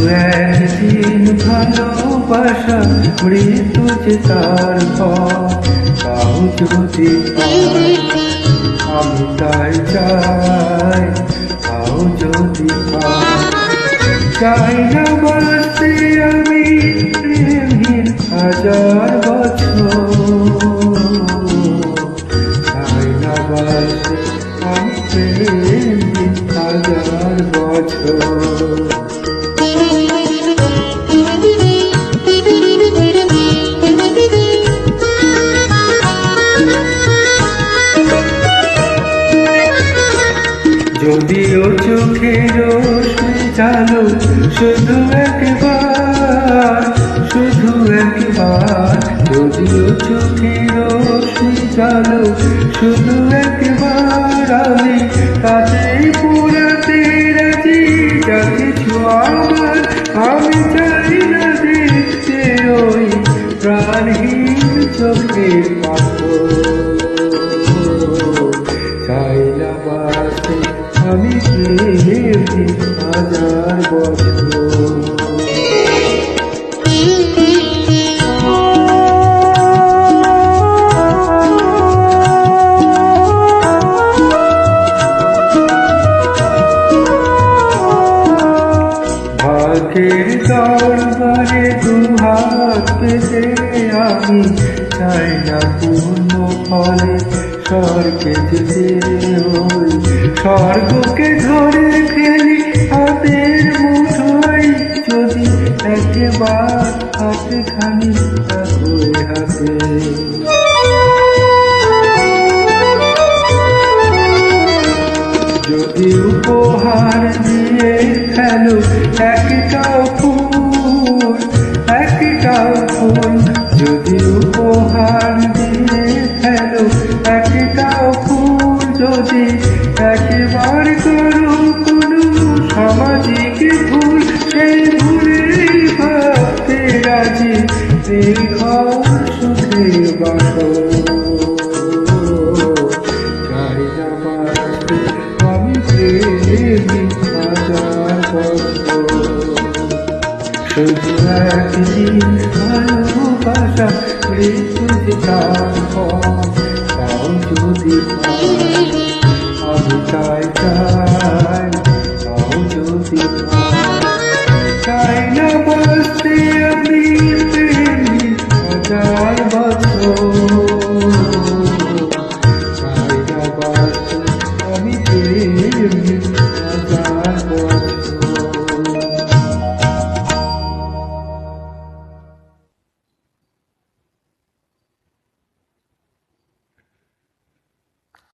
একদিন ভালোবাসা মৃত্যু যে তার তাও যদি পাই আমি তাই চাই, তাও যদি পাই। চাই না বাঁচতে আমি প্রেমহীন হাজার বছর, চাই না বাঁচতে আমি প্রেমহীন হাজার বছর। যদিও চোখের রোশনি চালো শুধু একবার, শুধু একবার, যদিও চোখের রোশনি চালো শুধু একবার, আমি তাতেই পুরাতে রাজি যা কিছু আমার। আমি চাই না দেখতে ওই প্রাণহীন চোখের পাথর, চাই না বাঁচতে আমি প্রেমহীন হাজার বছর। ভাগ্যের দরবারে দুহাত পেতে আমি চাই না পূর্ণ ফলে স্বর্গে যেতে, ওই স্বর্গকে ধরে ফেলি হাতের মুঠোয়, যদি একবার হাতে খানি ওই হাতে। যদি উপহার দিয়ে ফেলো একটাও ফুল, একটাও ফুল, যদি উপহার দিয়ে ফেলো একটাও ফুল, যদি একবার করো কোনো সামাজিক ভুল, সেই ভুলেই ভাবতে রাজি এই ঘর সুখের বাসর। চাই না বাঁচতে আমি প্রেমহীন হাজার বছর, শুধু একদিন ভালোবাসা মৃত্যু যে তার তাও যদি পাই আমি চাই।